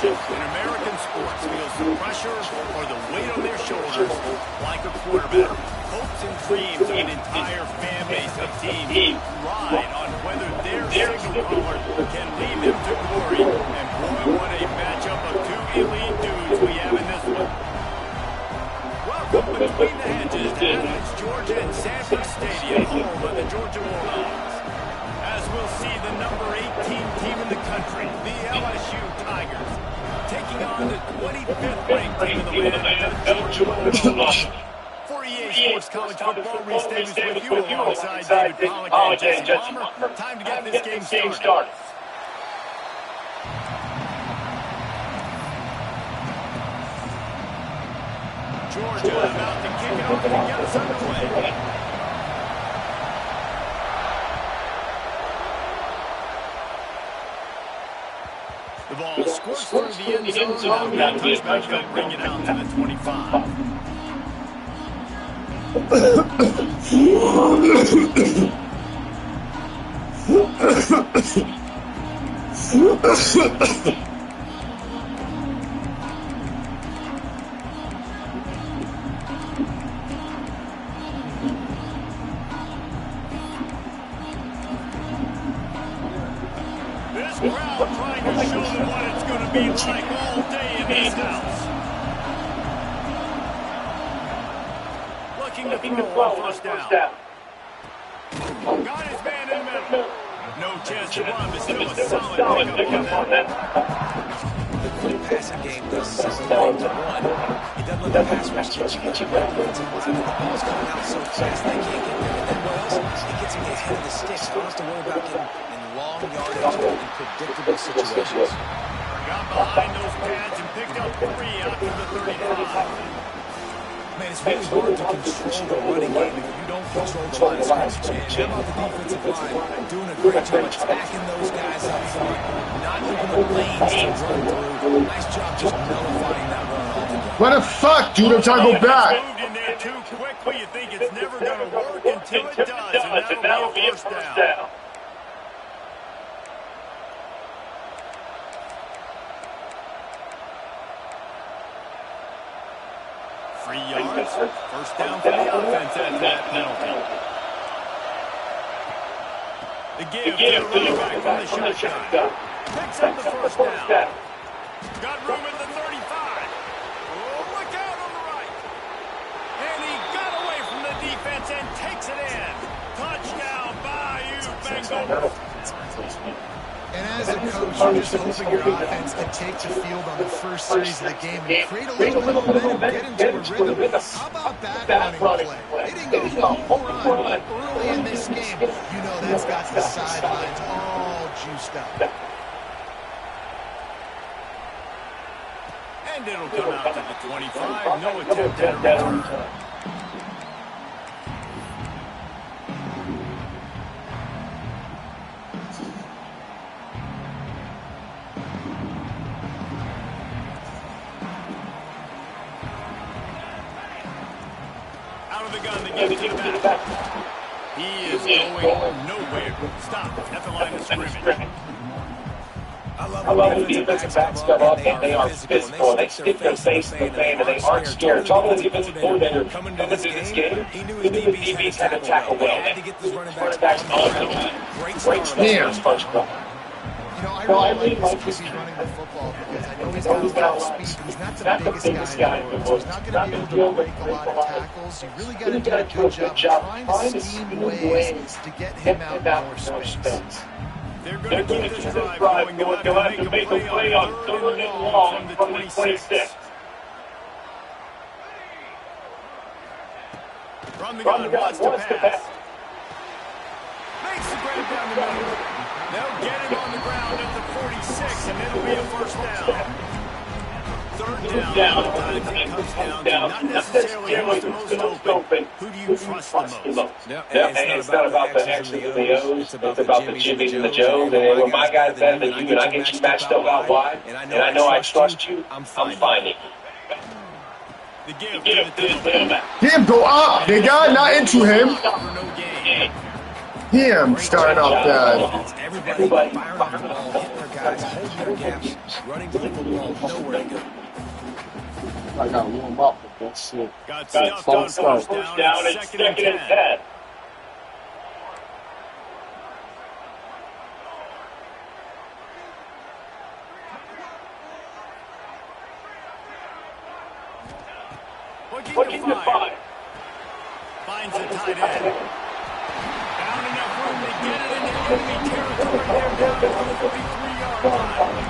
in American sports feels the pressure or the weight on their shoulders like a quarterback. Hopes and dreams of an entire fan base of teams ride on whether their signal caller can lead them to glory. And boy, what a matchup of two elite dudes we have in this one. Welcome between the hedges to Athens, Georgia and Sanford Stadium, home of the Georgia Bulldogs. As we'll see the number 18 team in the country, the LSU Tigers, taking on the 25th ranked team in the land, the Georgia Bulldogs. For EA Sports College Football, Reese Davis with you alongside David Pollack and Jesse Palmer. Time to get this game started. Georgia about to kick it off and get us underway. The ball squirts through the end zone. Now the touchback will bring it out to the 25. This crowd trying to show them what it's going to be like all day in this house. Looking to throw on first down. Got his man in the middle. No chance to run, but still a solid pickup on that. The quick passing game does something to one. It doesn't let the pass rush get you back. The ball's coming out so fast they can't get rid of it. What else? It gets him ahead of the sticks. Don't have to worry about getting in long yardage in predictable situations. Got behind those pads and picked up 3 out to the 35. Man, it's really hard to control the running game if you don't control the line of scrimmage. And how about the defensive line doing a great job attacking those guys up front, not opening up lanes to run through. Nice job just nullifying that run altogether. What the fuck, dude? I'm trying to go back. Moved in there too quickly. You think it's never going to work until it does, and that'll be a first down. First down for the offense after that penalty. The give to the running back from the shotgun. Picks up the first down. Got room at the 35. Oh, look out on the right. And he got away from the defense and takes it in. Touchdown, Bayou Bengals. And as a coach, you're just hoping your offense can take the field on the first series of the game and create a little bit of momentum, get into a rhythm. How about that running play? Hitting a home run early in this game, you know that's got the sidelines all juiced up. And it'll come out to the 25. No attempt at a return. He is going nowhere. Stop at the line of scrimmage. I love when defensive backs come up and they are physical. They stick their face in the fan and they aren't scared. Talking to the defensive coordinator coming into this game, he knew his DBs had to tackle well. They had to get these running backs on the ground. Great start. First quarter. You know, I really like this he's running the football because I know he's got a lot of speed, but he's not the biggest guy in the world. So he's not going to be able to break a lot of tackles. You really got to do a good job trying to scheme ways to get him out more space. They're going to keep this drive going. They'll have to make a play on 3rd and long from the 26. From the gun, wants to pass. Makes the grab down the middle. They'll get him on the ground at the 46, and it'll be a first down. 3rd down. It comes down to not necessarily who's the most open. Who do you trust the most? It's not about the X's and the O's. It's about the Jimmys and the Joes. And when my guy's better than you and I get you matched up out wide, and I know I trust you, I'm finding you. The give to the tailback. Him go up. They got not into him. Him starting off bad. Everybody firing the ball, hitting their guys holding their gaps, running to the football, nowhere to go. I got to warm up with that shit. Got stuffed on first down. It's second and 10. Looking to fire. Finds the tight end. Found enough room to get it into enemy territory there down at the 43-yard line.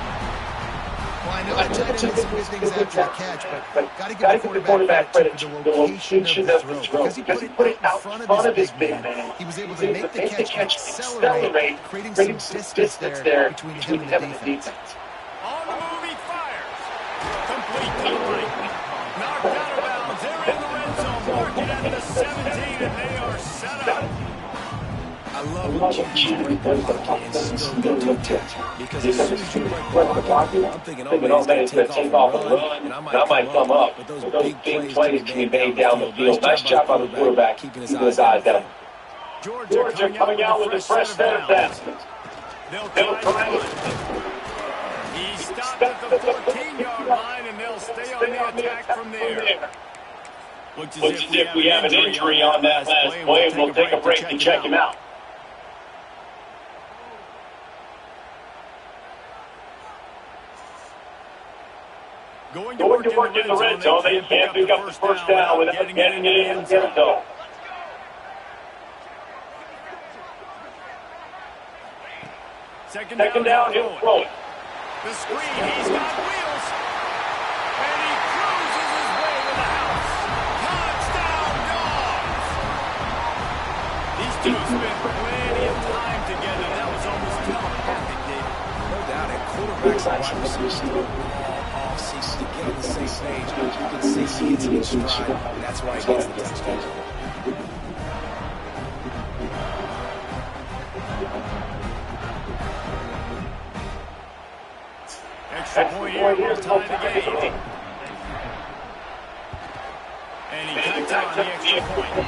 Well, I know that tight end did some good things after the catch, but got to give the quarterback credit to the location of the throw. Because he put it out in front of his big man. He was able to make the catch and accelerate, creating some distance there between him and the defense. On the move, he fires. Complete to the right. Knocked out of bounds. They're in the red zone. Marking at the 17, and they are set up. I love when QBs break the pocket and still go to attack. Because as soon as you break the pocket, I'm thinking, oh man, he's going to take off and run, and I might come up with those big plays to be made down the field. Nice job by the quarterback, keeping his eyes down. Georgia coming out with a fresh set of downs. They'll try to run. He stopped at the 14-yard line, and they'll stay on the attack from there. Looks as if we have an injury on that last play, and we'll take a break to check him out. Going to work in the red zone. They can't pick up the first down without getting it in the end zone. Second down, he'll throw it. The screen, he's got wheels. And he cruises his way to the house. Touchdown, Dogs! These two spent plenty of time together. That was almost telepathic, David. No doubt, and quarterbacks and wide receivers do it all season to get on the same page. You can see he hits each stride, and that's why he gets the touchdown. Extra point here will tie the game. And he cuts out the extra point.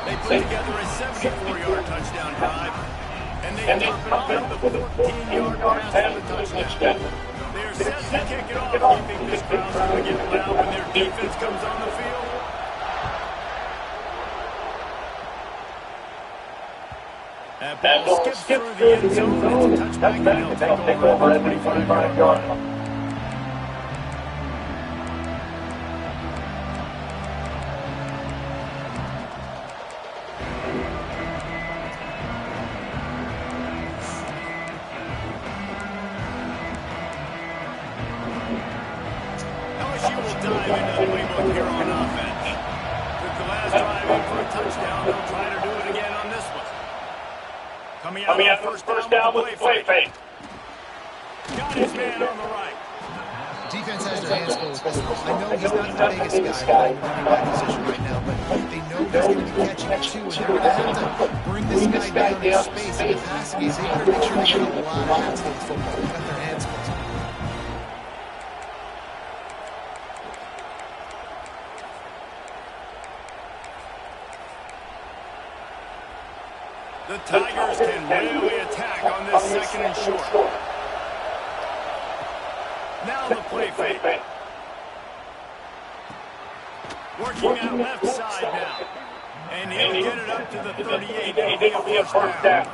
They put together a 74-yard touchdown drive. And they top it off with a 14-yard pass for the touchdown. They're set to kick it off. You think this crowd's going to get loud when their defense comes on the field? That ball skips through the end zone. It's a touchback, and they'll take over at the 25-yard line. LSU will dive into the playbook here on offense. Took the last drive in for a touchdown. They'll try to do it again on this one. Coming out first down with the play fake. Got his man on the right. Defense has their hands full with this one. I know he's not the biggest guy in the running back position right now, but they know he's going to be catching it too, and they're going to have to bring this guy down in space. And the passing is able to make sure they get a lot of hats on the football. They've got their hands full. The Tigers can really attack on this second and short. Now the play fake. Working that left side now. And he'll get it up to the 38. It'll be a first down.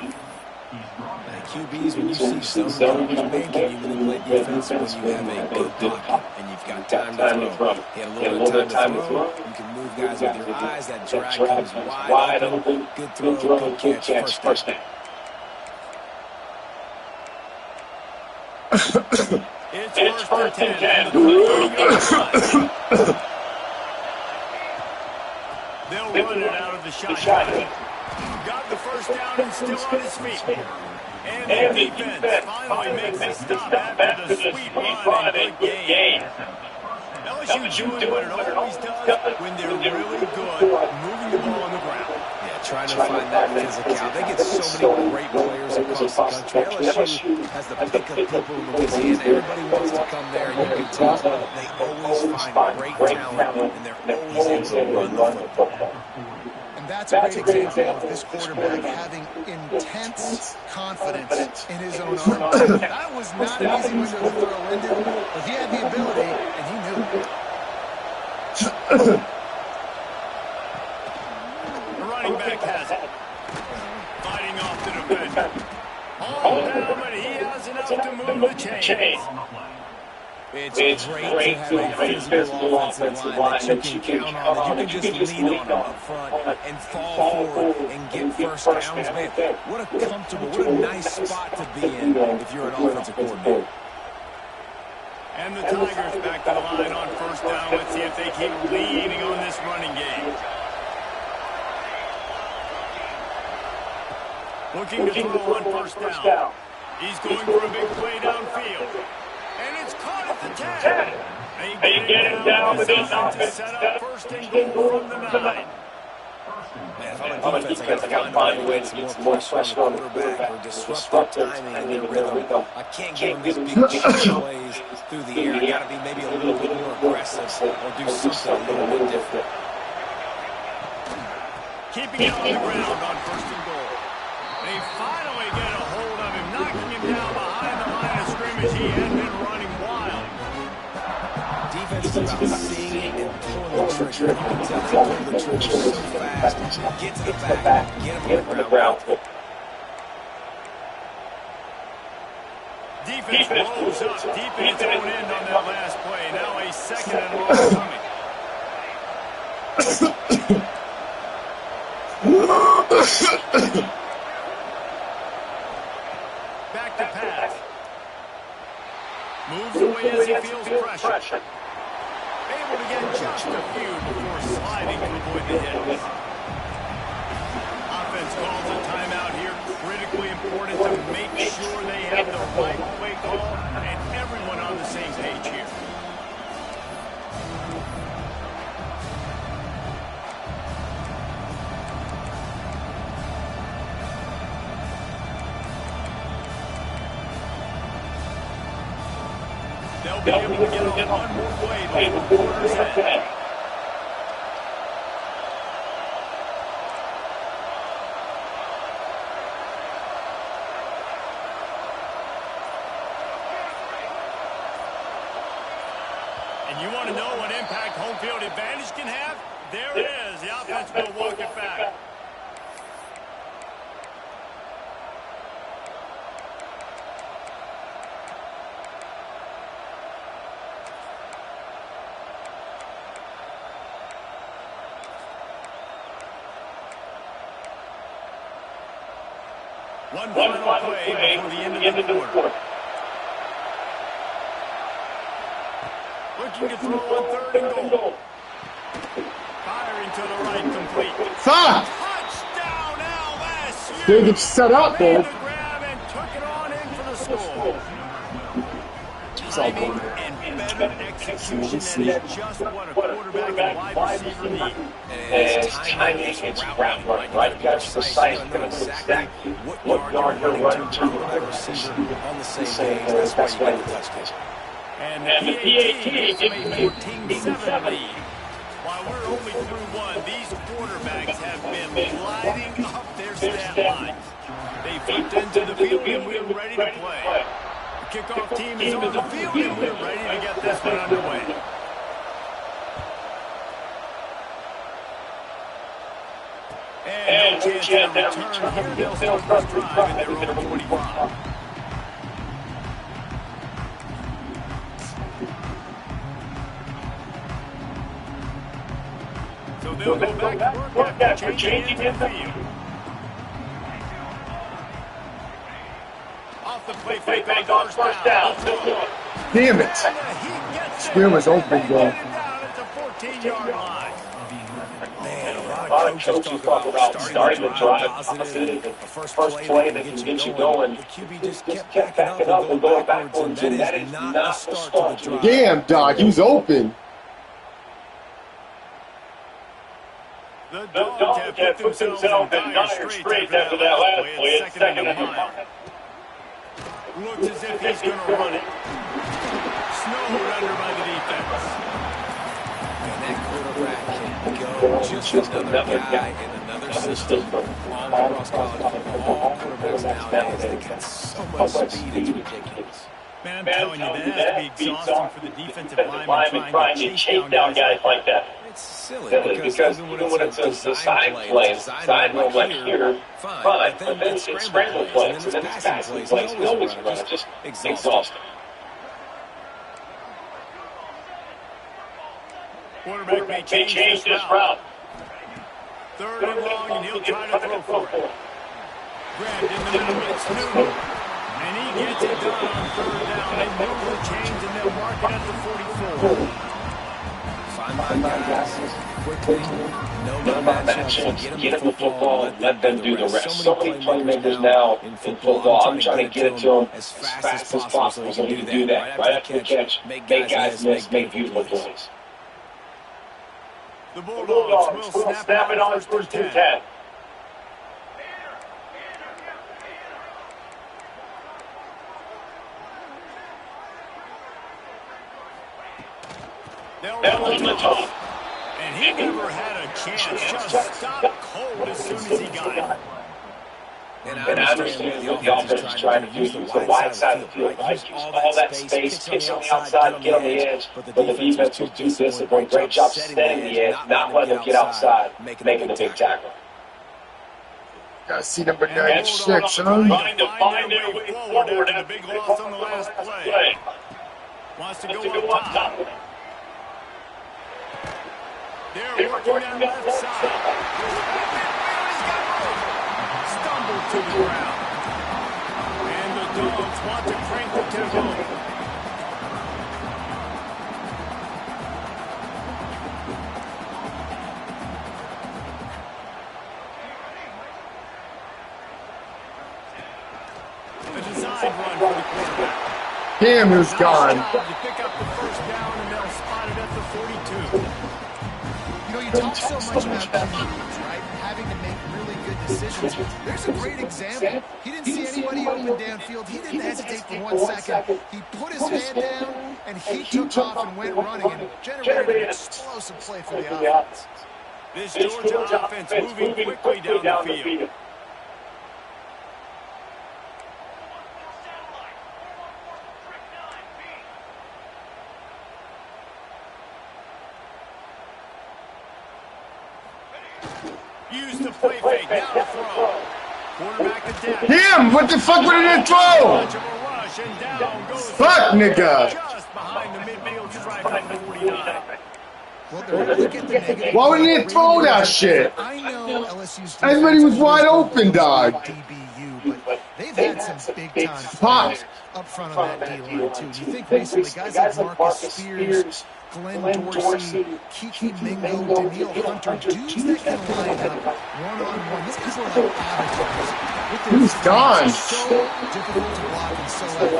QBs, when you see zone coverage, man, can you really play defense when you have a good pocket and you've got time to throw? He had a little bit of time to throw. You can move guys with your eyes. That drag comes wide open. Good throw, good catch, first down. It's first and 10. They'll run it out of the shotgun. Got the first down and still on his feet. And the defense finally makes a stop after the sweet run and good game. LSU doing what it always does when they're really good, moving the ball on the ground. Yeah, trying to find that physicality. They get so many great players across the country. LSU has the pick of people in Louisiana. Everybody wants to come there. You can tell they always find great talent, and they're always able to run the football. And That's a great example of this quarterback having intense confidence in his own arm. That was not an easy window to throw into, but he had the ability, and he knew it. The running back has it. Fighting off the defender. All down, but he has enough to move the chains. It's great to have a physical offensive line that you can count on, that you can just lean on them up front and fall forward and get first downs. Man, what a comfortable, what a nice spot to be in if you're an offensive coordinator. And the Tigers back to the line on first down. Let's see if they keep leading on this running game. Looking to throw on first down. He's going for a big play downfield. And it's caught at the 10. They get it down with his offense to set up first and goal from the 9. Man, if I'm a defense, I got to find a way to get some more pressure on the quarterback or disrupt their timing and their rhythm. I can't give them these big plays through the air. I got to be maybe a little bit more aggressive or do something a little bit different. Keeping it on the ground on first and goal. They finally get a hold of him, knocking him down behind the line of scrimmage. He had been running wild. Defense is about seeing it and pulling the trigger. You can tell they pull the trigger so fast. Get to the back, get him on the ground. Defense rolls up deep in its own end on that last play. Now a second and long coming. Back to pass. Moves away as he feels pressure. Able to get just a few before sliding to avoid the hit. Offense calls a timeout here. Critically important to make sure they have the right play call and everyone on the same page here. They'll be able to get on one more play before quarter's end. And you want to know what impact home field advantage can have? There it is. The offense will walk it back. One final play before the end of the quarter. Looking to throw on third and goal. Firing to the right, complete. Fuck! Touchdown, LSU! They get set up, Made man. the grab and took it on in for the score. Timing and better execution, that is just what a quarterback and wide receiver need. And it's timing, it's route running, right? You got to be precise, you know exactly what yard you're running to, quarterback receiver on the same page. That's why you get the touchdown. And the PAT gives them a 14-7 lead. While we're only through one, these quarterbacks have been gliding up their stat lines. They flipped into the field and we're ready to play. The kickoff team is on the field and we're ready to get this one underway. And no chance at a return here. They'll start this drive in their own 25. So they'll go back to work after changing in the field. Off the play fake on first down. Damn it. Square was open, though. It's a 14-yard line. Man, a lot of coaches talk about starting the drive positive. The first play that can get you going. The QB just kept backing up and going backwards, and that is not a start to the drive. Damn, dog, he was open. The Dogs have put themselves in dire straits after that last play. It's second and a mile. Looks as if he's going to run it. Snowed under by the defense. And that quarterback can go just another guy in another other system all across college football. All quarterbacks nowadays, they got so much speed, it's ridiculous. Man, I'm telling you, that has to be exhausting for the defensive lineman trying to chase down guys like that. It's silly because even when it's a design play, it's designed like here, fine. But then it's scramble plays, and then it's passing plays. He always runs. Just exhausting. Quarterback may change this route. Third and long, and he'll try to throw for it. Grabbed in the middle, it's Newton. And he gets it done on third down. They move the chains, and they'll mark it at the 44. Find my guys quickly. No matchups. Get them the football. Let them do the rest. So many playmakers now in football. I'm trying to get it to them as fast as possible so you can do that. Right after the catch, make guys miss, make beautiful plays. The Bulldogs will snap it on first and 10. They'll run the top. And he never had a chance. Just stopped cold as soon as he got it. And I understand what the offense is trying to do. Use the wide side of the field, right? Use all that space, pitch on the outside, get on the edge. But the defense was too disciplined. Great job setting the edge, not letting them get outside, making the big tackle. Gotta see number 96, son. Trying to find their way forward after the big loss on the last play. Wants to go up top. They're working on the left side. Stumbled to the ground. And the Dogs want to crank the tempo. A design run for the quarterback. Damn, who's gone? To pick up the first down, and they'll spot it at the 42. You know, you talk so much about QBs, right? Having to make really good decisions. There's a great example. He didn't see anybody open downfield. He didn't hesitate for 1 second. He put his head down, and he took off and went running and generated an explosive play for the offense. This Georgia offense moving quickly down the field. Used to play fake, now to throw. Quarterback attack. Damn, what the fuck would it throw? Fuck, nigga. Just behind the midfield stripe at 49. Why wouldn't he throw that shit? I know LSU's Everybody was wide open, dog. DBU, but they've had some big-time players up front on that D-line, too. You think recently guys like Marcus Spears, Glenn Dorsey, Kiki Mingo, Daniil Hunter, dudes that can line up one-on-one. These guys are like avatars. Who's gone? So difficult to block and so athletic.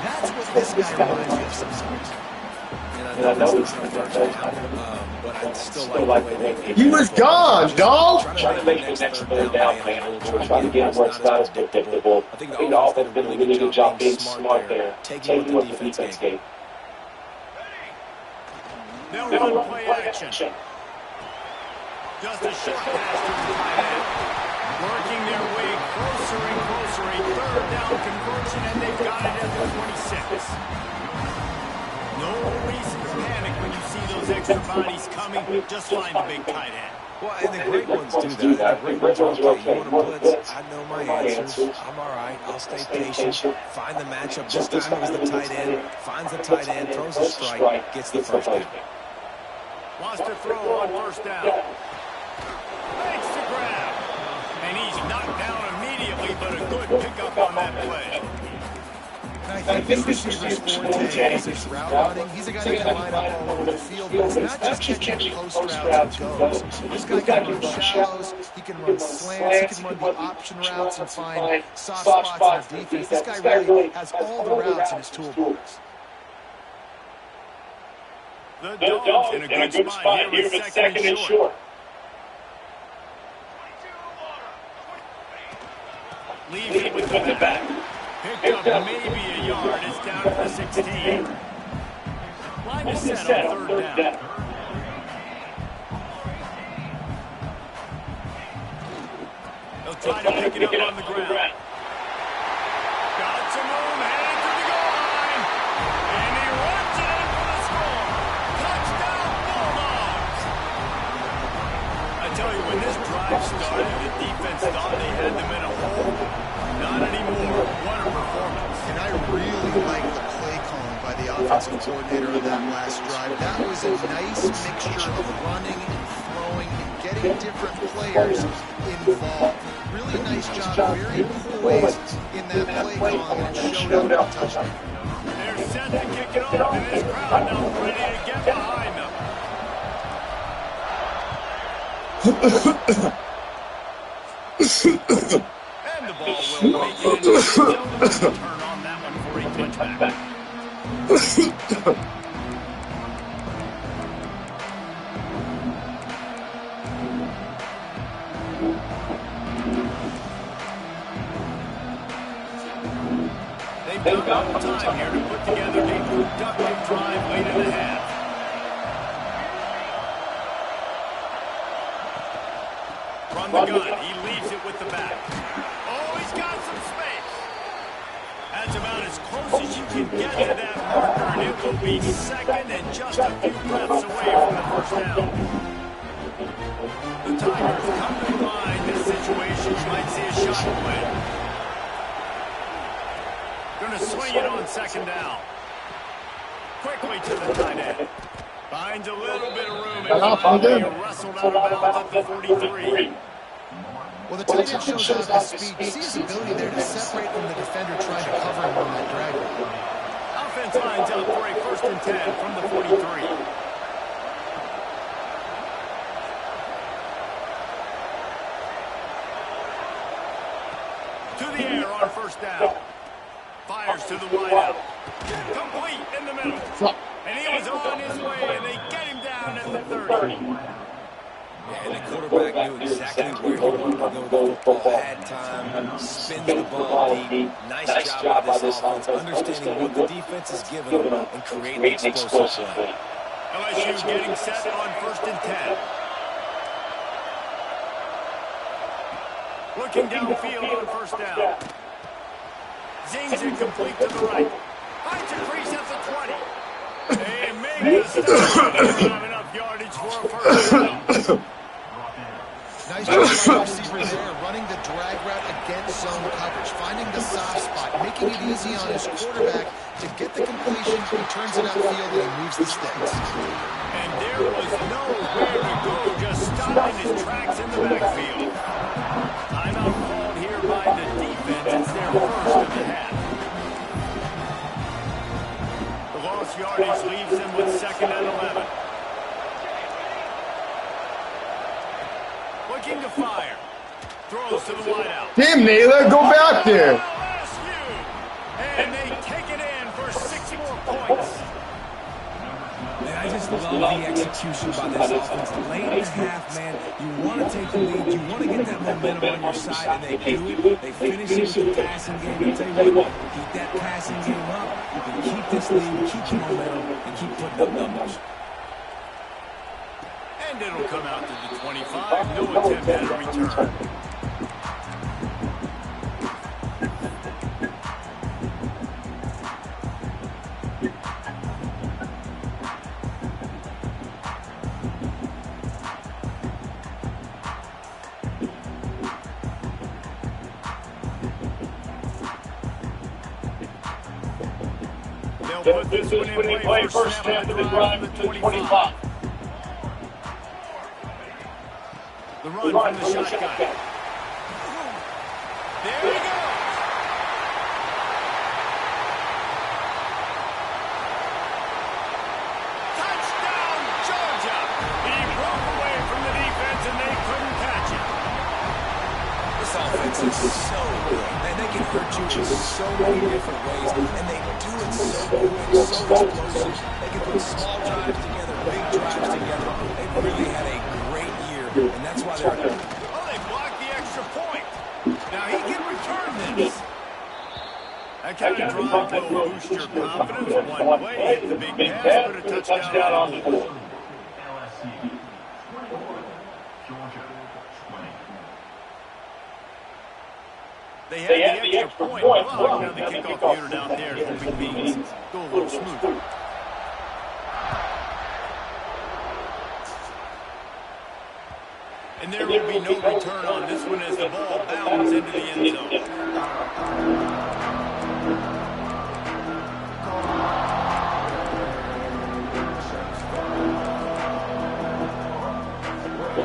That's what this guy reminds me of sometimes. And I know it's not first down, but I still like the way they... He was gone, dog. Trying to make the next third down, man. We're trying to get him where it's not as predictable. I think the offense did a really good job being smart there, taking what the defense gave. They'll run play action. Just a short pass to the tight end. Working their way closer and closer. A third down conversion, and they've got it at the 26. No reason to panic when you see those extra bodies coming. Just find the big tight end. Well, and the great ones do that. The great ones are okay. You want to blitz? I know my answers. I'm all right. I'll stay patient. Find the matchup. This time it was the tight end. Finds the tight end, throws a strike, gets the first down. Wants to throw on first down. Makes the grab. And he's knocked down immediately, but a good pickup on that play. I think this receiver's forte is his route running. He's a guy that can line up all over the field, but he's not just catching post routes and goes. This guy can run shallows, he can run slants, he can run the option routes and find soft spots in the defense. This guy really has all the routes in his toolbox. The Dogs in a good spot here with second and short. Leaves it with the back. Picked up maybe a yard. It's down to the 16. Line is set on third down. try to pick it up on the ground. Got some room, heading to the goal line. And he runs it in for the score. Touchdown, Bulldogs. I tell you, when this drive started, the defense thought they had them in a hole. Not anymore. What a performance. And I really like the play calling by the offensive coordinator on that last drive. That was a nice mixture of running and throwing and getting different players involved. Really nice job, very poised in that play calling, and it showed up in touchdown. They're set to kick it off, and this crowd now ready to get behind them. And the ball will make it into the zone. Turn on that one for a touchback. They've got time here to put together a productive drive late in the half. From the gun, he leaves it with the back. Oh, he's got some space. That's about as close as you can get to that marker, and it will be second and just a few breaths away from the first down. The Tigers come to the line. This situation, you might see a shot play. Going to swing it on second down. Quickly to the tight end. Finds a little bit of room and finally wrestled out of bounds at the 43. Well, the tight end shows off his speed. You see his ability there to separate from the defender trying to cover him on that drag route. Offense lines up for a 1st and 10 from the 43. To the air on 1st down. Fires to the wideout. Complete in the middle. And he was on his way, and they get him down at the 30. Yeah, and the quarterback knew exactly where he wanted to go with the football. Had time, spins the ball deep. Nice job by this offense, understanding what the defense is giving them and creating explosive play. LSU getting set on 1st and 10. Looking downfield on 1st down. Zings it complete to the right. Finds a crease at the 20. They make the stop. Not enough yardage for a 1st down. Nice job by the receiver there, running the drag route against zone coverage, finding the soft spot, making it easy on his quarterback to get the completion. He turns it upfield and he moves the sticks. And there was nowhere to go, just stopping his tracks in the backfield. Timeout called here by the defense. It's their 1st of the half. The lost yardage leaves them with 2nd and 11. Looking to fire. Throws to the wideout. Damn, Naylor, go back there. And they take it in for 6 more points. Man, I just love the execution by this offense. Late in the half, man, you want to take the lead. You want to get that momentum on your side, and they do it. They finish it with the passing game. I tell you what, keep that passing game up. You can keep this lead, keep the momentum, and keep putting up numbers. And it'll come out to the 25. No attempt at a return. They'll put this one in play. First snap of the drive to the 25. The run from the shotgun. There he goes. Touchdown, Georgia. He broke away from the defense, and they couldn't catch him. This offense is so good. Man, they can hurt you in so many different ways, and they do it so quick, so explosive. They can put small drives together, big drives together. They really had a great year, and that's why they're... Oh, they blocked the extra point. Now he can return this. That kind of drive will boost your confidence. One way, hit the big pass, put a touchdown on the board. They had the extra point blocked. Now the kickoff unit out there hoping things go a little smoother. And there will be no return on this one as the ball bounds into the end zone. The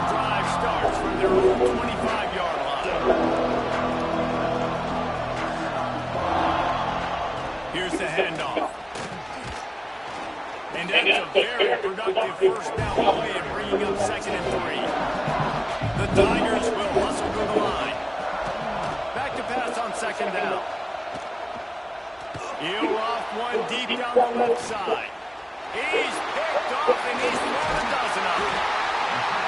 drive starts from their own 25-yard line. Here's the handoff. And that's a very productive first down play and bringing up 2nd and 3. The Tigers will hustle to the line. Back to pass on 2nd down. He'll off one deep down the left side. He's picked off and he's thrown a dozen of them.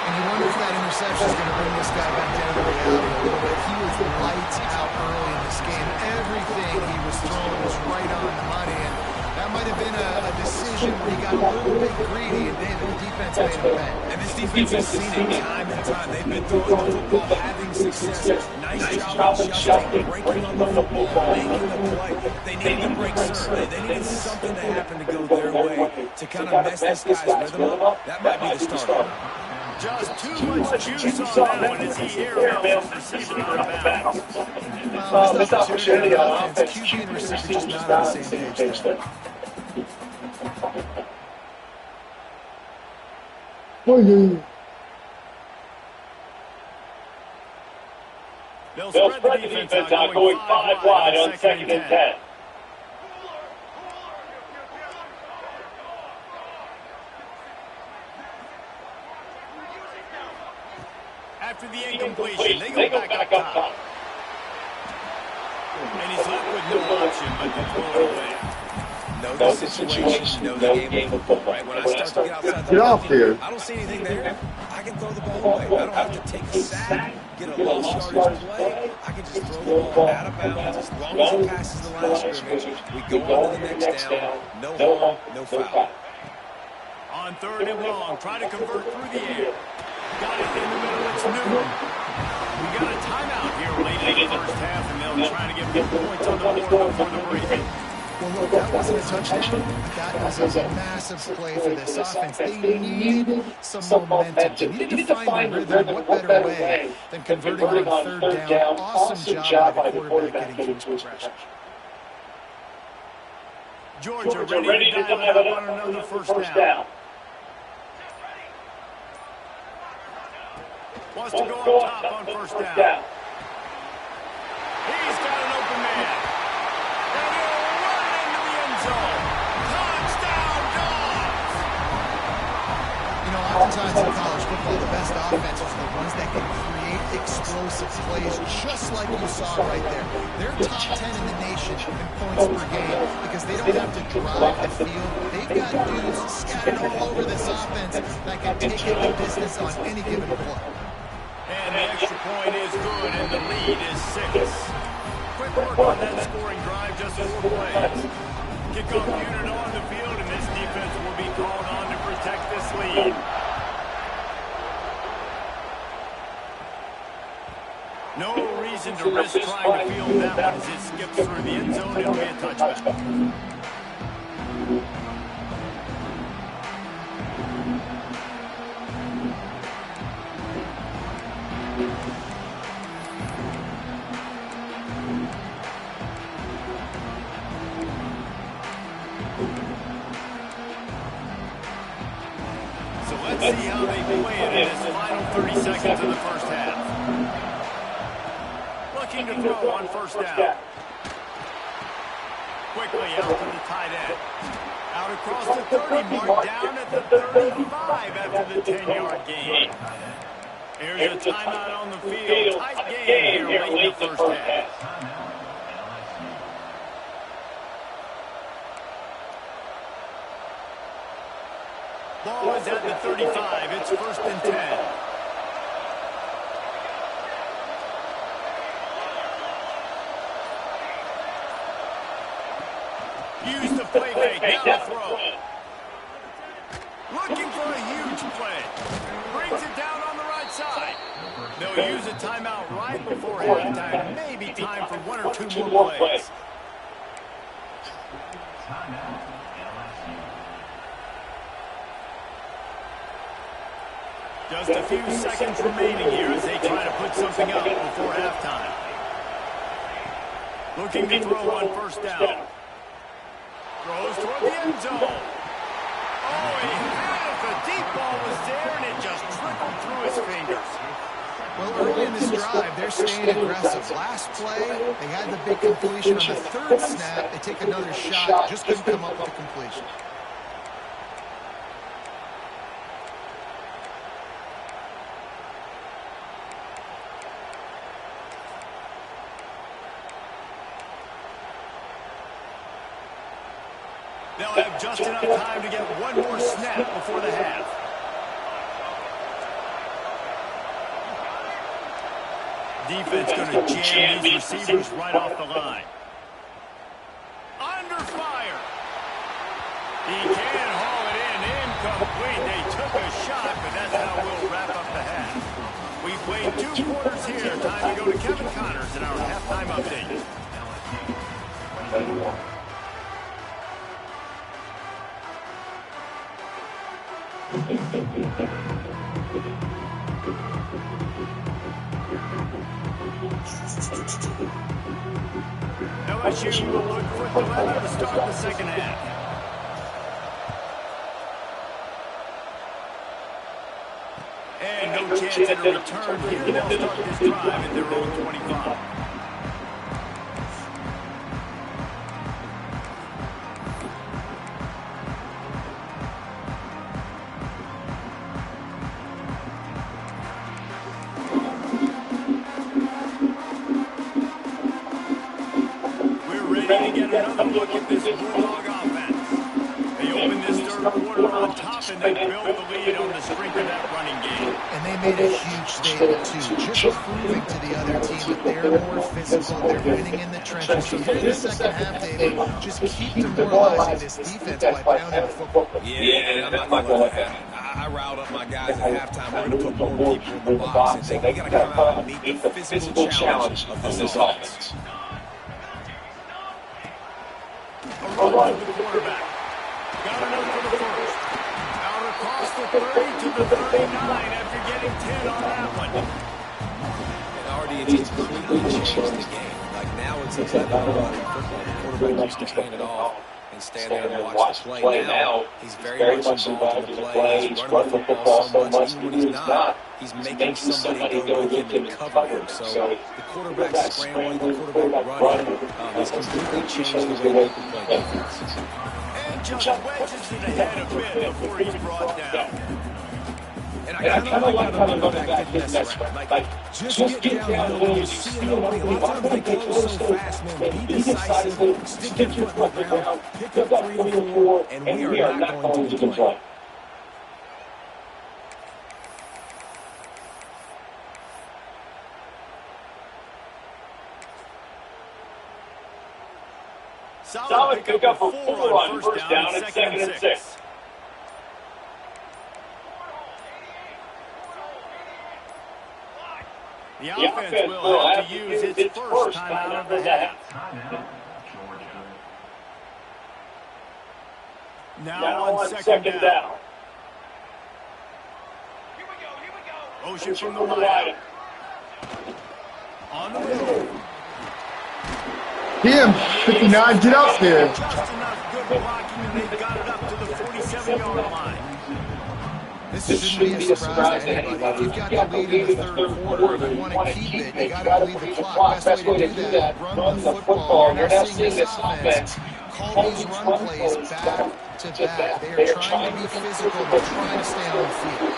And you wonder if that interception is going to bring this guy back down to reality a little bit. He was lights out early in this game. Everything he was throwing was right on the money, and that might have been a decision where he got a little bit greedy, and the defense made him pay. And this defense has seen it time and time. They've been throwing the football, having success. Nice job adjusting, breaking on the football, making the play. They needed to break serve. They needed something to happen to go their way to kind of mess this guy's rhythm up. That might be the start. Just too much juice on that one as he airmails the receiver out of bounds. Missed opportunity on offense. QB and receiver just not on the same page there. They'll spread the defense out going 5 wide on 2nd and 10. After the incompletion, they go back up top. And he's left with no option but to throw it away. Know the situation, know the game of football. Right? When I start to get outside the off here. I don't see anything there. I can throw the ball away. I don't have to take a sack, get a low yardage play. I can just throw the ball out of bounds as long as it passes the line of scrimmage. We go on to the next down. No harm, no foul. On 3rd and long, try to convert through the air. Got it in the middle. It's Newton. We got a timeout here late in the first half, and they'll try to get 4 points on the board before the break. Well, look, that wasn't a touchdown. That was a massive play for this offense. They needed some momentum. They needed to find the rhythm. What better way than converting on 3rd down? Awesome job by the quarterback getting to his progression. Georgia ready to dive it up on another first down. Wants to go up top on 1st down. He's got an open man. And he'll run into the end zone. Touchdown, Dogs! You know, oftentimes in college football, the best offenses are the ones that can create explosive plays, just like you saw right there. They're top 10 in the nation in points per game because they don't have to drive the field. They've got dudes scattered all over this offense that can take it the distance on any given play. And the extra point is good, and the lead is 6. Quick work on that scoring drive, just 4 plays. Kickoff unit on the field, and this defense will be called on to protect this lead. No reason to risk trying to field that one as it skips through the end zone. It'll be a touchback. Let's see how they play it in this final 30 seconds of the first half. Looking to throw on 1st down. Quickly out to the tight end. Out across the 30 mark, down at the 35 after the 10-yard gain. Here's a timeout on the field. Tight game here late in the first half. Ball is at the 35. It's 1st and 10. Use the play fake. Now the throw. Looking for a huge play. Brings it down on the right side. They'll use a timeout right before halftime. Maybe time for one or two more plays. Just a few seconds remaining here as they try to put something up before halftime. Looking to throw on first down. Throws toward the end zone. Oh, he had it. The deep ball was there, and it just trickled through his fingers. Well, early in this drive, they're staying aggressive. Last play, they had the big completion. On the third snap, they take another shot. Just couldn't come up with the completion. They'll have just enough time to get one more snap before the half. Defense going to jam these receivers right off the line. Under fire. He can haul it in. Incomplete. They took a shot, but that's how we'll wrap up the half. We've played 2 quarters here. Time to go to Kevin Connors in our halftime update. LSU will look for the weather to start the second half. And no chance at a return here. They'll start this drive at their own 25. Ready to get another look at this Bulldog offense. They opened this third quarter on top, and they built the lead on the strength of that running game. And they made a huge statement, too, just proving to the other team that they're more physical, they're winning in the trenches. So here in the second half, David, just keep demoralizing this defense by pounding the football. Yeah, I'm not going to let that happen. I riled up my guys at halftime. We're going to put more people in the box, and they got to come out and meet the physical challenge of this offense. A run to the quarterback. Got enough for the first. Out across the 30 to the 39 after getting 10 on that one. And already it's completely changed the game. Like now it's a 11-on football. The quarterback used to hand it off and stand there and watch the play. Now he's very much involved in the play. He's running the football so much. Even when he's not, he's making somebody go with him and cover him. So the quarterback scrambling, the quarterback running, has completely changed the way people play defense. And just wedges it ahead a bit before he's brought down. And I kind of like how the running back didn't mess around. Like, just get down low when you see an opening. A lot of times they close so fast, man. Be decisive, stick your foot in the ground, pick up 3 or 4, and we are not going to complain. Solid pickup for 4 on first down and 2nd and 6. The offense will have to use its first time out of the half. Now on 2nd down. Motion from the wide. On the move. Him, 59, get out there. Just enough good blocking, and they got it up to the 47-yard line. This shouldn't be a surprise to anybody. If you've got the lead in the third quarter, if you want to keep it, you got to lead the clock. Best way to do that, run the football. You're now seeing this offense call these run plays back to back. They are trying to be physical. They're trying to stay on the field.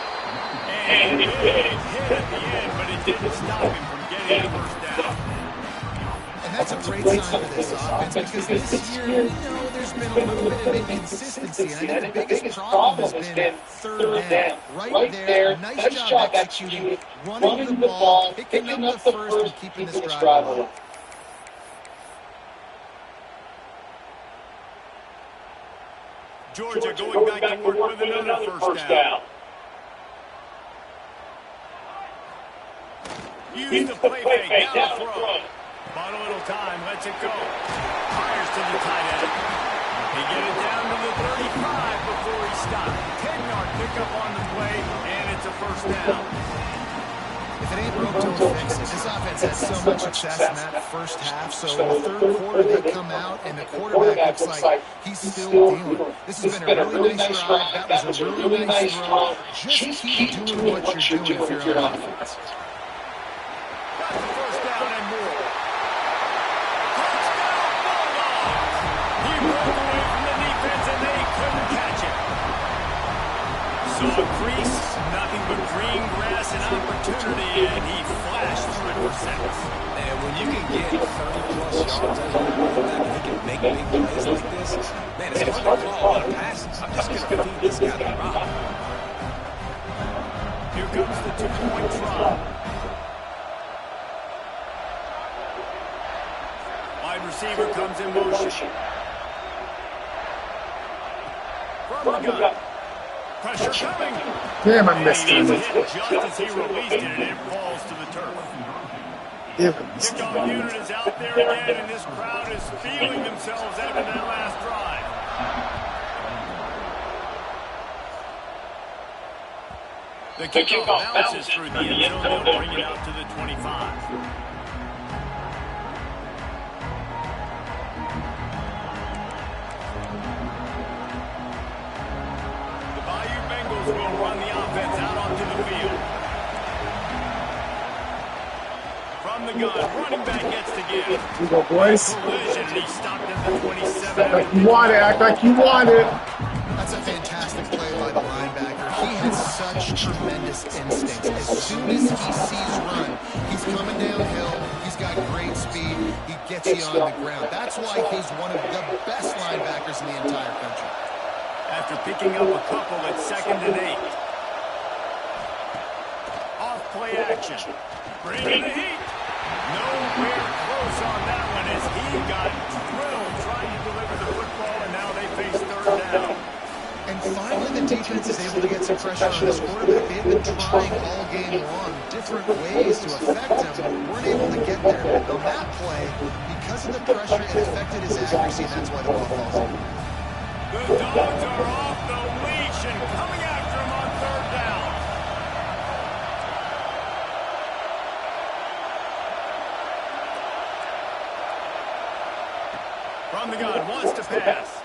And it hit at the end, but it didn't stop him from getting the first down. And that's a great sign for this offense because this year, there's been a little bit of inconsistency. And I think the biggest problem has been third down. Right there, nice job executing, running the ball, picking up the first, and keeping this drive alive. Georgia going back to work with another first down. Use the play fake. Now the throw. Bought a little time. Lets it go. Fires to the tight end. He get it down to the 35 before he stopped. 10-yard pickup on the play, and it's a first down. If it ain't broke, don't fix it. This offense has so much success in that first half. So in the third quarter, they come out, and the quarterback looks like he's still dealing. This has been a really nice drive. That was a really nice throw. Just keep doing what you're doing if you're on offense. Got the first down and more. Touchdown, Bulldogs! He broke away from the defense, and they couldn't catch him. So a crease, nothing but green grass and opportunity, and he flashed through it for sacks. And when you can get 30-plus yards as a quarterback and he can make big plays like this, man, it's hard to call a lot of passes. I'm just going to feed this guy the rock. Here comes the two-point try. Wide receiver comes in motion. From the gun. Pressure coming. Damn, I missed And him. he's hit just as he released it, and it falls to the turf. Damn, I missed him. Kickoff unit is out there again, and this crowd is feeling themselves after that last drive. The kickoff bounces through the end zone. They'll bring it out to the 25. Will run the offense out onto the field. From the gun, running back gets to give. Here we go, boys. Collision, and he stopped at the 27. Act like you want it. Act like you want it. That's a fantastic play by the linebacker. He has such tremendous instincts. As soon as he sees run, he's coming downhill. He's got great speed. He gets you on the ground. That's why he's one of the best linebackers in the entire country. After picking up a couple at 2nd and 8. Off play action. Bringing the heat. Nowhere close on that one as he got drilled trying to deliver the football, and now they face 3rd down. And finally the defense is able to get some pressure on this quarterback. They've been trying all game long different ways to affect him, but weren't able to get there. On that play, because of the pressure, it affected his accuracy, and that's why the ball falls in. The Dogs are off the leash and coming after him on 3rd down. From the gun, wants to pass.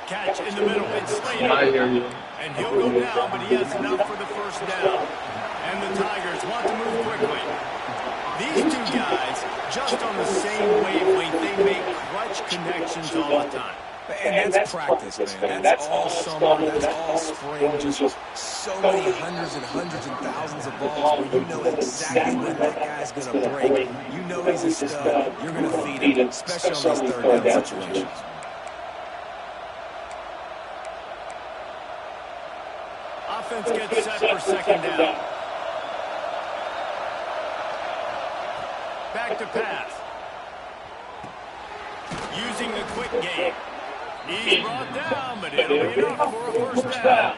Catch in the middle, it's Slater. I hear you. And he'll go down, but he has enough for the first down. And the Tigers want to move quickly. These two guys, just on the same wavelength, they make clutch connections all the time. And that's practice, man. That's all summer. That's all spring. Just so many hundreds and thousands of balls where you know exactly when that guy's going to break. You know he's a stud. You're going to feed him, especially on these 3rd down situations. Offense gets set for 2nd down. Back to pass. Using the quick game. He's brought down, but it'll be enough for a first down.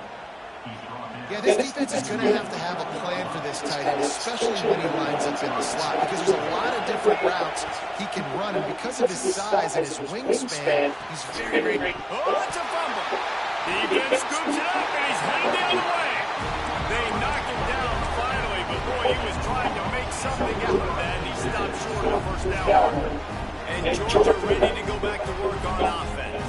Yeah, this defense is going to have a plan for this tight end, especially when he lines up in the slot, because there's a lot of different routes he can run, and because of his size and his wingspan, he's very, very... Oh, it's a fumble. Defense scoops it up, and he's headed the other way. They knock him down finally, but boy, he was trying to make something out of that, and he stopped short of the first down. And Georgia ready to go back to work on offense.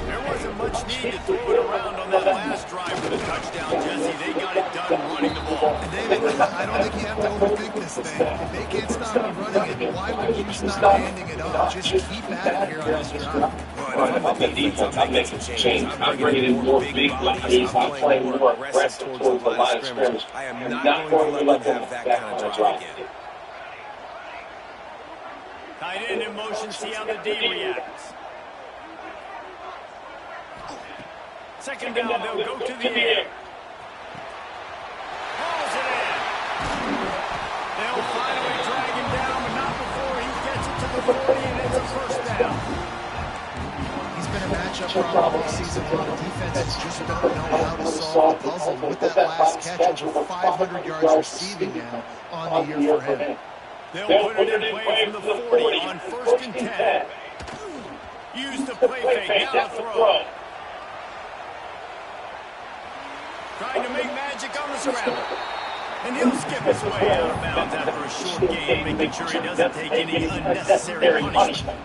There wasn't much need to throw it around on that last drive for the touchdown, Jesse. They got it done running the ball. And David, I don't think you have to overthink this thing. If they can't stop him running it, why would you stop handing it off? Just keep at it here on this drive. Well, I'm the defense. I'm making some changes. I'm bringing in more big bodies. I'm playing more aggressive towards the line of scrimmage. I am not going to let them have that kind of drive again. Tight end in motion, see how the D reacts. 2nd down, they'll go to the air. Hauls it in. They'll finally drag him down, but not before he gets it to the 40, and it's a first down. He's been a matchup problem all season long. Defenses just don't know how to solve solve the puzzle. With that last catch, over 500 yards receiving now on the year for him. They'll put it in play from the 40 on 1st and 10. Use the play fake, now the throw. Trying to make magic on the scramble. And he'll skip his way out of bounds after a short gain, making sure he doesn't take any unnecessary punishment.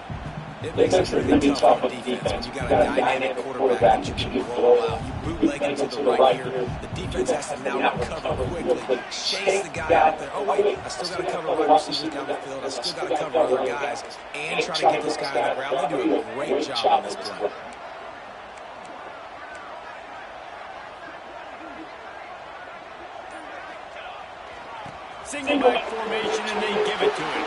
It makes it really tough on defense when you got a dynamic quarterback that you can roll out. You bootleg him to the right here. The defense has to now recover quickly. Chase the guy out there. Oh, wait, I still got to cover wide receivers down the field. I still got to cover other guys and try to get this guy on the ground. They do a great job on this play. Single back formation, and they give it to him.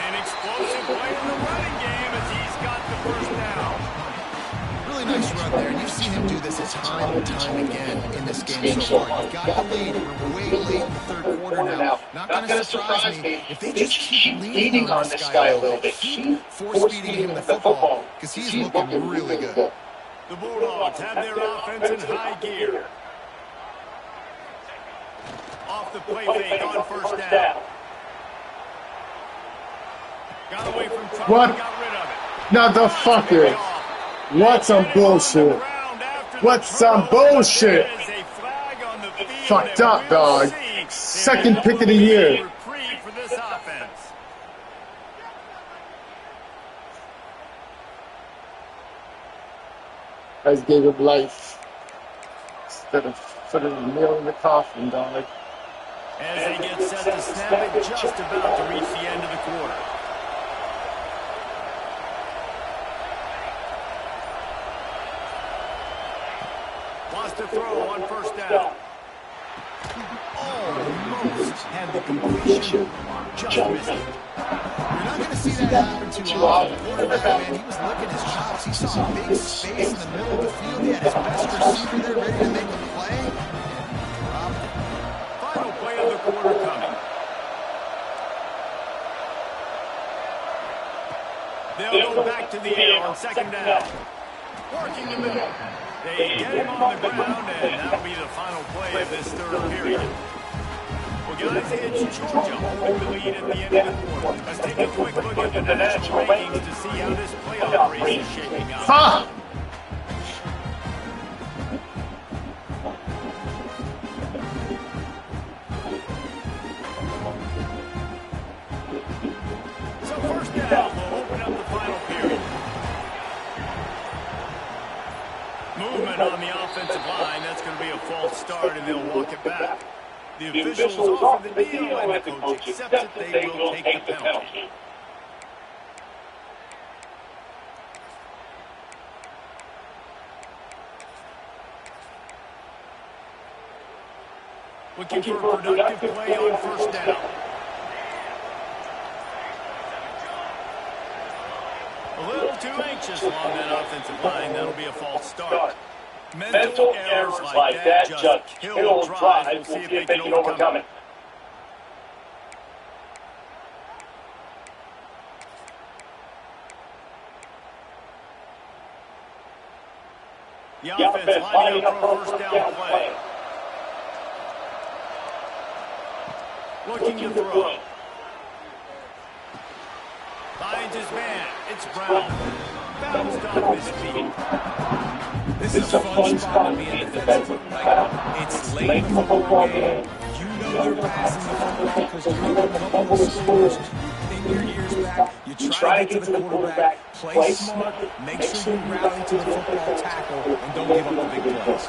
An explosive play in the running game as he's got the first down. Really nice run there, and you've seen him do this time and time again in this game so far. You've got the lead. We're way late in the third quarter now. Not going to surprise me if they just keep leaning on this guy a little bit. Keep force-feeding him the football because he's looking really good. The Bulldogs have their offense in high gear. Off the play fake on 1st down. Got away from trouble, What? got rid of it. Not the fucker. What some bullshit. What some bullshit. Fucked up, dog. Second pick of the year. Reprieve for this offense. Guys gave him life instead of putting a nail in the coffin, dog. As they get set to snap it, just about to reach the end of the quarter. Wants to throw on 1st down. Almost had the completion. Just missed it. You're not going to see that happen too often. The quarterback, man, he was licking his chops. He saw a big space in the middle of the field. He had his best receiver there ready to make a play. And dropped it. Final play of the quarter coming. They'll go back to the air on 2nd down. Working the middle. They get him on the ground, and that'll be the final play of this 3rd period. Well, guys, it's Georgia holding the lead at the end of the quarter. Let's take a quick look at the national rankings to see how this playoff race is shaping up. Ha! So 1st down will open up the final period. Movement on the offensive line. That's going to be a false start, and they'll walk it back. The officials offer the deal, and the coach accepts it. They will take the penalty. Looking for a productive play on 1st down. A little too anxious along that offensive line. That'll be a false start. Mental errors like that just kill drives. We'll see if they can overcome it. The offense lining up for a 1st down play. Looking to throw. Finds his man. It's Brown. Bounced off his feet. This is a fun spot to be in defensive. It's late in the football game. You know they're passing the football because you're in a couple of scores. In your years back, you try to get to the quarterback, play smart, make sure you rally to the football tackle, and don't give up the big plays.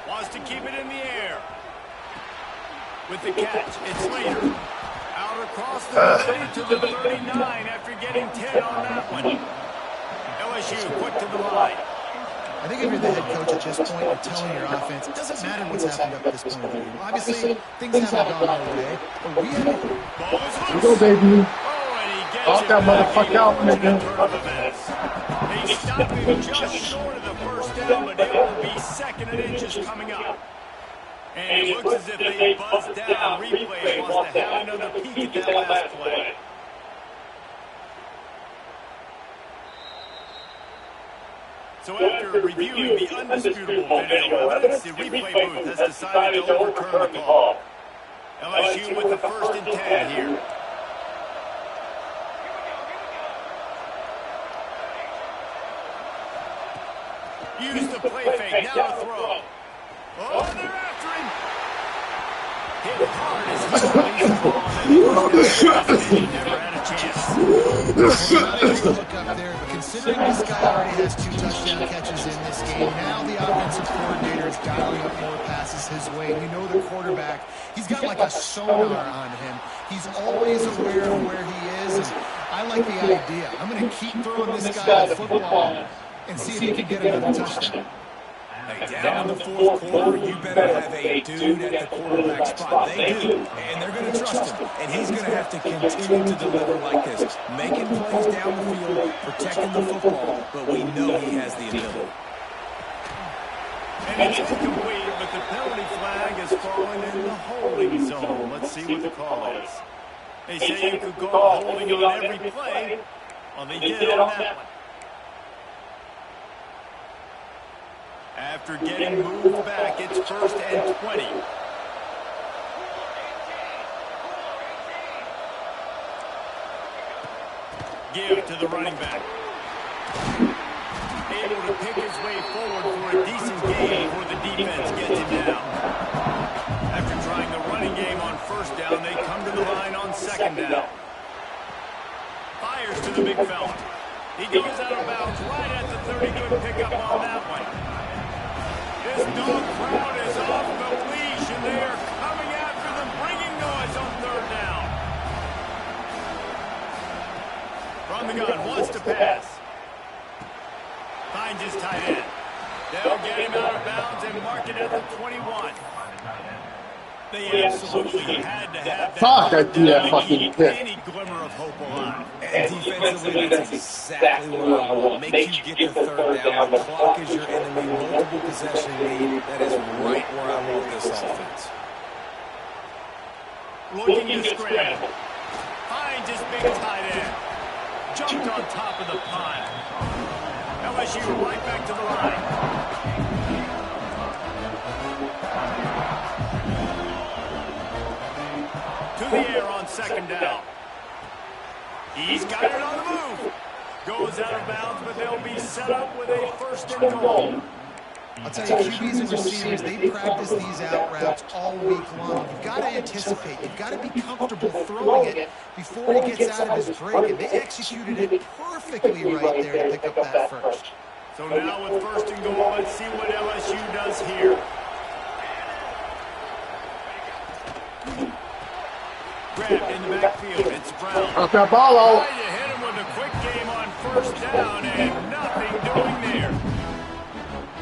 Wants to keep it in the air. With the catch, it's Slater. Out across the 30 to the 39 after getting 10 on that one. LSU quick to the line. I think if you're the head coach at this point, you're telling your offense, it doesn't matter what's happened up to this point of the game. Obviously, things haven't gone our way, but we haven't. Here we go, baby. Knock that motherfucker out, nigga. They stopped him just short of the 1st down, but it will be 2nd and inches coming up. And it looks as if they buzzed down. Replay wants to have another peek at that last play. So after reviewing the undisputable video evidence, the replay booth has decided to overturn the call. LSU with the 1st and 10 here. Use the play fake, now a throw. Oh, they're after him. Hit hard as he released the ball. He never had a chance. Well, not able to look up there, but considering this guy already has 2 touchdown catches in this game, now the offensive coordinator is dialing up more passes his way. You know the quarterback, he's got like a sonar on him. He's always aware of where he is, and I like the idea. I'm going to keep throwing this guy the football and see if he can get another touchdown. Hey, down in the 4th quarter, you better have a dude at the quarterback spot. They do, and they're going to trust him. And he's going to have to continue to deliver like this, making plays down the field, protecting the football, but we know he has the ability. And it's incomplete, but the penalty flag has fallen in the holding zone. Let's see what the call is. They say you could call holding on every play. Well, they did on that one. After getting moved back, it's 1st and 20. Give to the running back. Able to pick his way forward for a decent gain before the defense gets him down. After trying the running game on 1st down, they come to the line on 2nd down. Fires to the big fella. He goes out of bounds right at the 30. Good pickup on that one. This dog crowd is off the leash, and they are coming after them, bringing noise on 3rd down. From the gun, wants to pass. Finds his tight end. They'll get him out of bounds and mark it at the 21. They absolutely had to have that. Fuck, I threw that fucking pick. Any glimmer of hope alive. And defensively, that's exactly what I want. Make you get the 3rd down. The clock is your enemy. Multiple possession lead. That is right where I want this offense. Looking to scramble. Finds his big tight end. Jumped on top of the pile. LSU right back to the line. To the air on 2nd down. He's got it on the move. Goes out of bounds, but they'll be set up with a 1st and goal. I'll tell you, QBs and receivers, they practice these out routes all week long. You've got to anticipate. You've got to be comfortable throwing it before he gets out of his break. And they executed it perfectly right there to pick up that 1st. So now with 1st and goal, let's see what LSU does here. Grabbed in the backfield. It's Brown. Knock that ball out. Trying to hit him with a quick game on 1st down, and nothing doing there.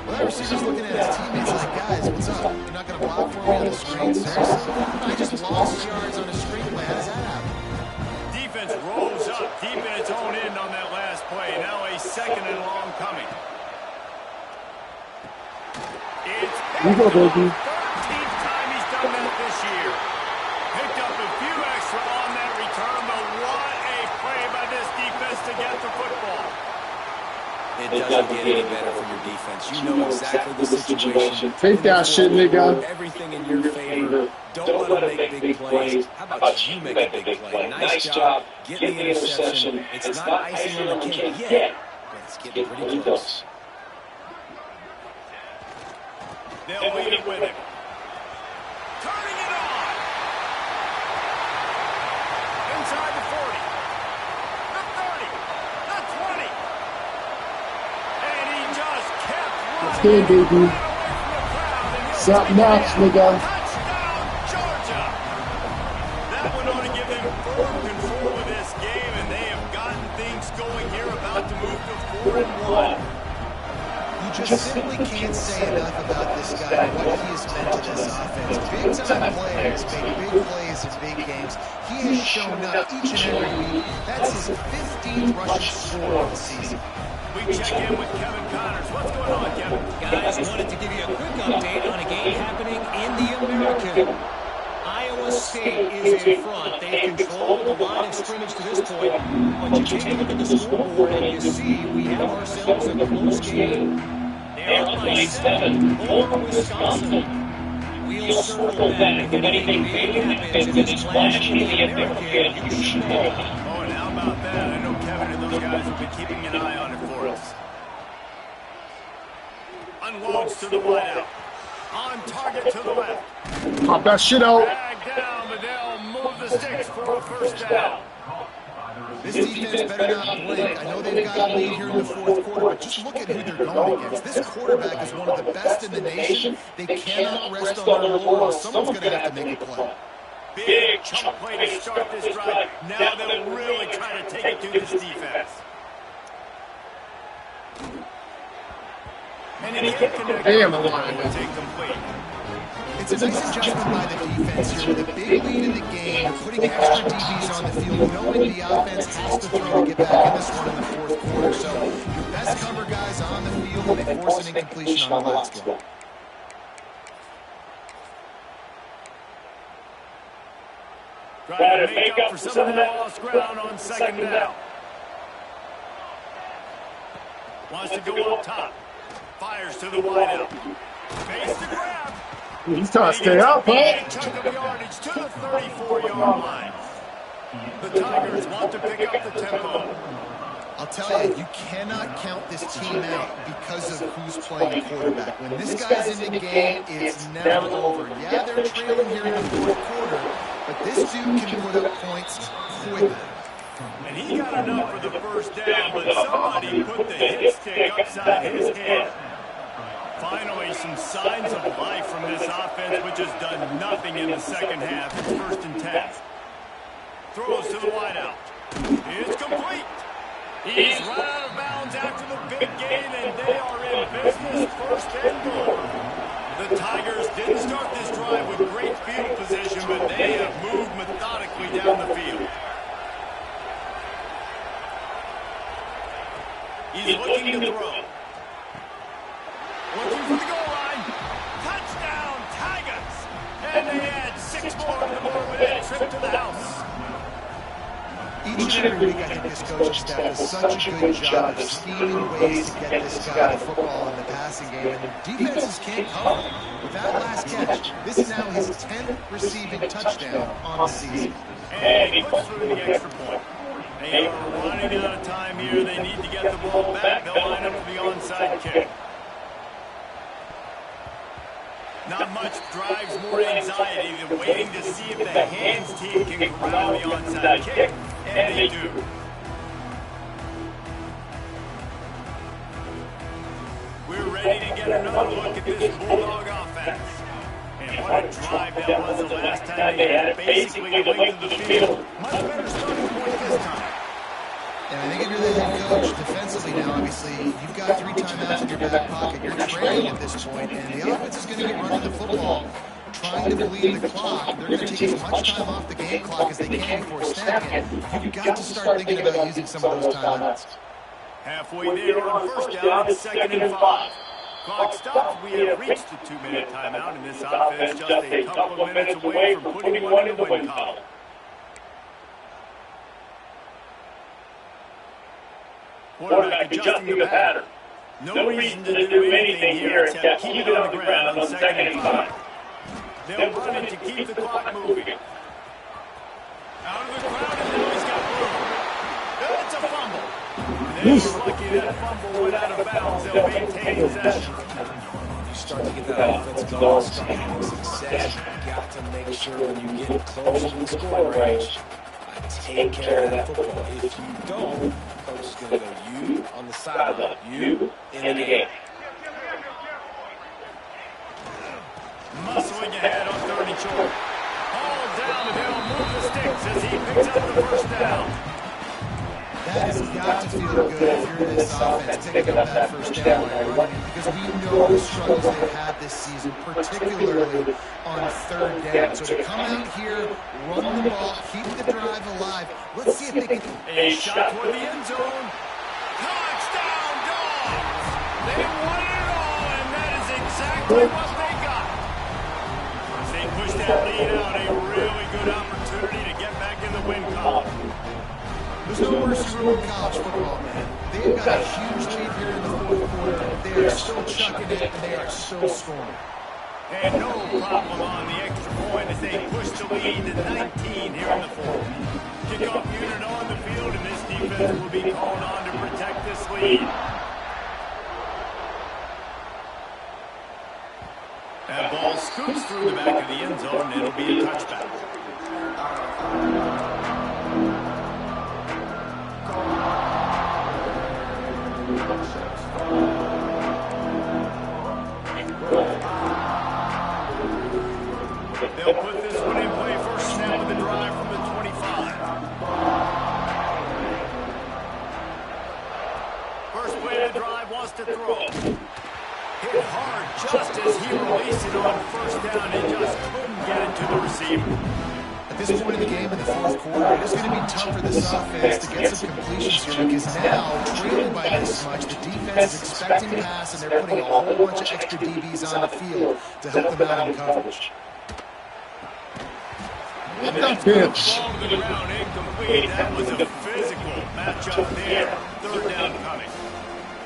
Well, that receiver's looking at his teammates like, guys, what's up? You're not going to block for me on the screen? Seriously? I just lost yards on a screenplay. How does that happen? Defense rolls up deep in its own end on that last play. Now a 2nd and long coming. It's You go, baby. 13th time he's done that this year. Picked up a few extra on that return, but what a play by this defense to get the football. It doesn't get any better for your defense. You know exactly the situation. Take that shit, nigga. Everything in your favor. Don't let them make big plays. How about you make a big play? Nice job. Get the interception. It's not icing on the cake yet, but it's getting pretty close. They'll lead it with him. Turning it on. Inside the 40. The 30. The 20. And he just kept running. Let's go, baby. Something else, nigga. Touchdown, Georgia. That one ought to give them firm control of this game, and they have gotten things going here, about to move to 4-1. You just simply can't say enough about this guy and what he has meant to this offense. Big-time players make big plays in big games. He has shown up each and every week. That's his 15th rushing score of the season. We check in with Kevin Connors. What's going on, Kevin? Guys, wanted to give you a quick update on a game happening in the American. Iowa State is in front. They've controlled the line of scrimmage to this point. But you take a look at the scoreboard and you see we have ourselves a close game. They're up by 7 over Wisconsin. We'll circle back if anything big happens in this clash for the American. You should know about it. Oh, and how about that? I know Kevin and those guys will be keeping an eye on it for us. Unloads to the wideout. On target to the left. Pop that shit out. Drag down, but they'll move the sticks for a first down. This defense better not blink. I know they've got a lead here in the fourth quarter, but just look at who they're going against. This quarterback is one of the best in the nation. They cannot rest on their laurels. Someone's going to have to make a play. Big chunk play to start this drive. Now they'll really try to take it to this defense. And he can't connect. Damn, a lot. Take complete. It's a nice adjustment by the defense here. With a big lead in the game, putting extra DBs on the field, knowing the offense has to throw to get back in this one in the fourth quarter. So your best cover guys on the field, and they force an incompletion on the last one. Trying to make up for some of that lost ground on second down. Wants to go up top. Fires to the wideout. Face to grab. He's trying to stay up, huh? Chunk of yardage to the 34-yard line. The Tigers want to pick up the tempo. I'll tell you, you cannot count this team out because of who's playing quarterback. When this guy's in the game, it's never over. Yeah, they're trailing here in the fourth quarter, but this dude can put up points quickly. And he got enough for the first down, but somebody put the hit stick upside his head. Finally, some signs of life from this offense, which has done nothing in the second half. It's 1st and 10. Throws to the wideout. It's complete. He's run out of bounds after the big gain, and they are in business, 1st and goal. The Tigers didn't start this drive with great field position, but they have moved methodically down the field. He's looking to throw. Looking for the goal line. Touchdown, Tigers! And they add 6 more to the board with a trip to the house. Each and every week, I think this coaching staff does such a good job of scheming ways to get this guy the football in the passing game, and the defenses can't cover. With that last catch, this is now his 10th receiving touchdown on the season. And he puts through the extra point. They are running out of time here. They need to get the ball back. They'll line up for the onside kick. Not much drives more anxiety than waiting to see if the hands team can corral the onside kick. And they do. We're ready to get another look at this Bulldog offense. And what a drive that was the last time they had it basically the length of the field. Much better starting point this time. And I think if you're the head coach defensively now, obviously, you've got 3 timeouts in your back pocket. You're trailing at this point, and the offense is going to get running the football, trying to bleed the clock. They're going to take as much time off the game clock as they can before snapping it. You've got to start thinking about using some of those timeouts. Halfway there on 1st down, it's 2nd and 5. Clock stops. We have reached the 2-minute timeout, and this offense just a couple of minutes away from putting one in the win column. Quarterback adjusting the pattern. No reason to do anything here except keep it on the ground on 2nd and 5. They'll run it to keep the clock moving. Out of the crowd, and now he's got room. It's a fumble. They were lucky that fumble went out of bounds. They'll maintain possession. You start to get that offensive ball, start to get success. You got to make sure when you get close to the score range, take care of that football. If you don't, coach is going to go you on the sideline, you in the game. Muscling ahead on 3rd and short. All down, and they'll move the sticks as he picks up the first down. That has got to feel good if you're in this offense, picking up that first down by running, because we know the struggles they've had this season, particularly on 3rd down. So to come out here, run the ball, keep the drive alive. Let's see if they can. A shot toward the end zone. Touchdown, Dogs! They wanted it all, and that is exactly what they got. As they push that lead out, a no mercy rule in college football, man. They've got a huge lead here in the fourth quarter. They are still chucking it, and they are still scoring. And no problem on the extra point as they push the lead to 19 here in the fourth. Kickoff unit on the field, and this defense will be called on to protect this lead. That ball scoots through the back of the end zone, and it'll be a touchback. They'll put this one in play. First snap of the drive from the 25. First play of the drive wants to throw. Hit hard just as he released it on first down and just couldn't get it to the receiver. At this point in the game in the fourth quarter, it is going to be tough for this offense to get some completions here because now, trailing by this much, the defense is expecting pass and they're putting a whole bunch of extra DBs on the field to help them out in coverage. What the bitch? Ball to the ground, incomplete. That was a physical matchup there. Third down coming.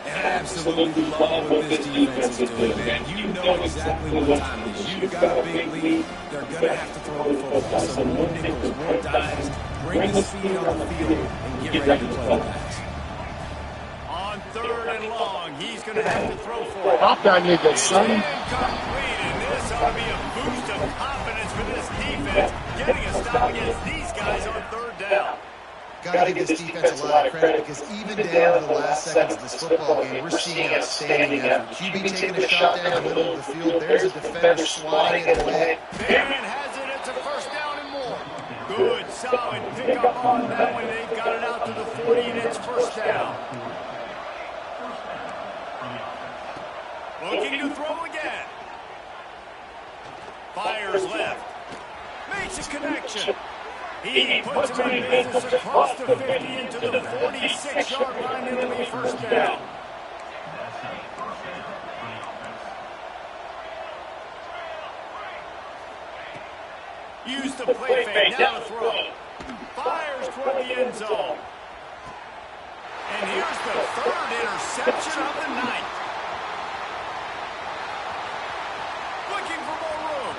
And I absolutely love what this defense is doing, man. You know exactly what time it is. You've got a big lead. They're going to have to throw the football. So more nickels, more dimes, bring the speed on the field, and get ready to play the pass. On third and long, he's going to have to throw for it. Pop that nigga, son. Incomplete, and this ought to be a boost of confidence for this defense, getting a stop against these guys on third down. Got to give this defense a lot of credit because even down to the last seconds of this football game, we're seeing outstanding effort. QB taking a shot down the middle of the field. There's a defender swatting it away. Van has it. It's a first down and more. Good, solid pickup on that one. They've got it out to the 40, and it's first down. Looking to throw again. Fires left. Makes a connection. He puts him in business across the 50 into the 46-yard line. It'll be first down. Use the play fake, now to throw. Fires toward the end zone. And here's the third interception of the night. Looking for more room.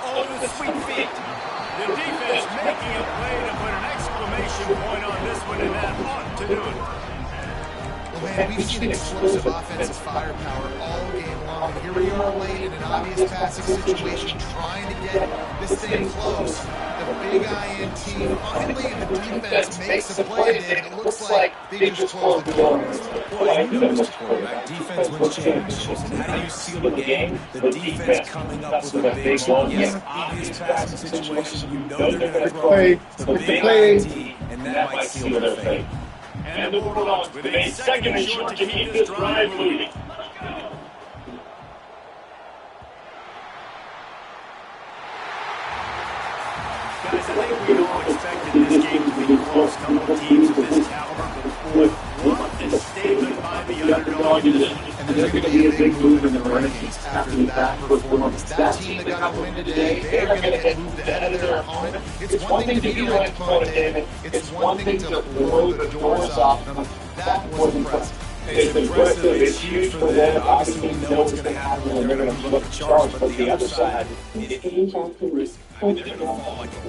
Oh, the sweet feet. The defense making a play to put an exclamation point on this one, and that ought to do it. Well, man, we've seen explosive offensive firepower all game long. And here we are late in an obvious passing situation trying to get this thing close. The big INT finally, and the defense makes a play, and it looks like they just closed the door on this one. Well, you know, Mr. Quarterback, defense wins championships. And how do you seal the game? The defense coming up with a big moment. Yes, obvious passing situation. You know they're going to throw the big INT, and that might seal their fate. And the Bulldogs with a second and short to keep this drive moving. Guys, I think we all expected this game to be close. Couple teams of this caliber, but boy, what a statement by the underdog. And there's going to be a big move in the rankings after that performance. That team that got a win today, they're going to get moved ahead of their opponent. It's one thing to beat your ranked opponent, David. It's one thing to blow the doors off them. That was impressive. It's impressive. It's huge for them. Obviously, we know what's going to happen when they're going to be looking charged, but the other side, it's risk. I mean, they're going to fall like a